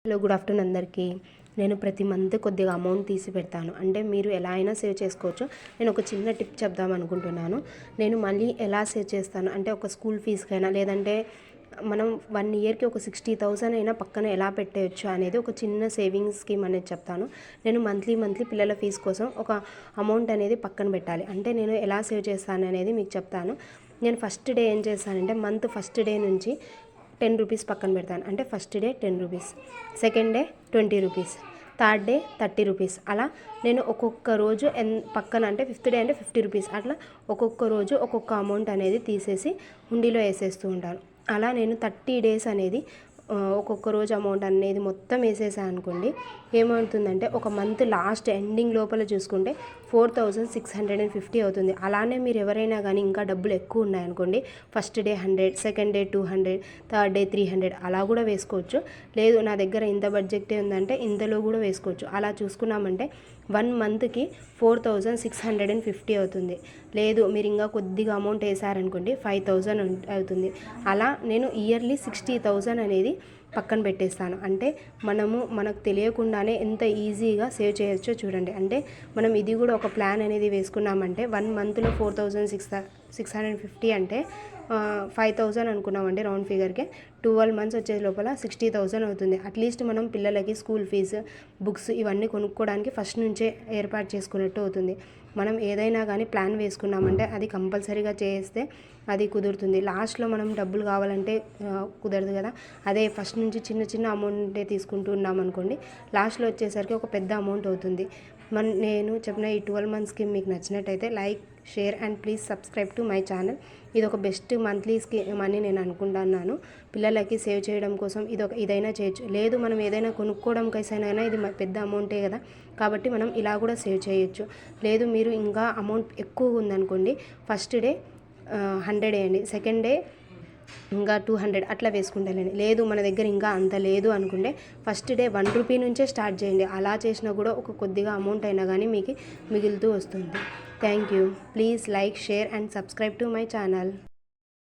Hello, good afternoon అందరికీ. నేను ప్రతి మంత్ కొద్దిగా అమౌంట్ తీసి పెడతాను. అంటే మీరు ఎలా అయినా సేవ్ చేసుకోవచ్చు. నేను ఒక చిన్న టిప్ చెప్దాం అనుకుంటున్నాను. నేను మళ్ళీ ఎలా సేవ్ చేస్తాను అంటే, ఒక స్కూల్ ఫీజుకైనా లేదంటే మనం 1 ఇయర్కి ఒక 60,000 అయినా పక్కన ఎలా పెట్టేయచ్చు అనేది ఒక చిన్న సేవింగ్స్ స్కీమ్ అనేది చెప్తాను. నేను మంత్లీ పిల్లల ఫీజు కోసం ఒక అమౌంట్ అనేది పక్కన పెట్టాలి. అంటే నేను ఎలా సేవ్ చేస్తాను అనేది మీకు చెప్తాను. నేను ఫస్ట్ డే ఏం చేస్తానంటే, మంత్ ఫస్ట్ డే నుంచి 10 రూపీస్ పక్కన పెడతాను. అంటే first day 10 rupees, second day 20 rupees, third day 30 rupees. అలా నేను ఒక్కొక్క రోజు పక్కన అంటే ఫిఫ్త్ డే అంటే 50 రూపీస్, అట్లా ఒక్కొక్క రోజు ఒక్కొక్క అమౌంట్ అనేది తీసేసి హుండీలో వేసేస్తూ ఉంటాను. అలా నేను 30 డేస్ అనేది ఒక్కొక్క రోజు అమౌంట్ అనేది మొత్తం వేసేసాను అనుకోండి. ఏమవుతుందంటే ఒక మంత్ లాస్ట్ ఎండింగ్ లోపల చూసుకుంటే 4,650 అవుతుంది. అలానే మీరు ఎవరైనా కానీ ఇంకా డబ్బులు ఎక్కువ ఉన్నాయనుకోండి, first day 100, second day 200, third day 300 అలా కూడా వేసుకోవచ్చు. లేదు నా దగ్గర ఇంత బడ్జెటే ఉందంటే ఇంతలో కూడా వేసుకోవచ్చు. అలా చూసుకున్నామంటే 1 మంత్కి 4,650 అవుతుంది. లేదు మీరు ఇంకా కొద్దిగా అమౌంట్ వేసారనుకోండి 5,000 అవుతుంది. అలా నేను ఇయర్లీ 60,000 అనేది పక్కన పెట్టేస్తాను. అంటే మనకు తెలియకుండానే ఎంత ఈజీగా సేవ్ చేయొచ్చో చూడండి. అంటే మనం ఇది కూడా ఒక ప్లాన్ అనేది వేసుకున్నామంటే 1 మంత్లో 4,650 అంటే 5,000 అనుకున్నామండి రౌండ్ ఫిగర్కి. 12 మంత్స్ వచ్చే లోపల 60,000 అవుతుంది. అట్లీస్ట్ మనం పిల్లలకి స్కూల్ ఫీజు, బుక్స్ ఇవన్నీ కొనుక్కోవడానికి ఫస్ట్ నుంచే ఏర్పాటు చేసుకున్నట్టు అవుతుంది. మనం ఏదైనా కానీ ప్లాన్ వేసుకున్నామంటే అది కంపల్సరీగా చేస్తే అది కుదురుతుంది. లాస్ట్లో మనం డబ్బులు కావాలంటే కుదరదు కదా. అదే ఫస్ట్ నుంచి చిన్న అమౌంటే తీసుకుంటూ ఉన్నాం అనుకోండి, లాస్ట్లో వచ్చేసరికి ఒక పెద్ద అమౌంట్ అవుతుంది. నేను చెప్పిన ఈ 12 మంత్స్ స్కీమ్ మీకు నచ్చినట్టయితే like, share and please subscribe to my channel. ఇది ఒక బెస్ట్ మంత్లీ స్కీమ్ అని నేను అనుకుంటున్నాను. పిల్లలకి సేవ్ చేయడం కోసం ఇదైనా చేయొచ్చు. లేదు మనం ఏదైనా కొనుక్కోవడం కైసైనా ఇది పెద్ద అమౌంటే కదా, కాబట్టి మనం ఇలా కూడా సేవ్ చేయొచ్చు. లేదు మీరు ఇంకా అమౌంట్ ఎక్కువ ఉందనుకోండి, ఫస్ట్ డే 100 వేయండి, సెకండ్ డే ఇంకా 200 అట్లా వేసుకుంటానండి. లేదు మన దగ్గర ఇంకా అంత లేదు అనుకుంటే ఫస్ట్ డే 1 రూపీ నుంచే స్టార్ట్ చేయండి. అలా చేసినా కూడా ఒక కొద్దిగా అమౌంట్ అయినా కానీ మీకు మిగులుతూ వస్తుంది. Thank you. Please like, share and subscribe to my channel.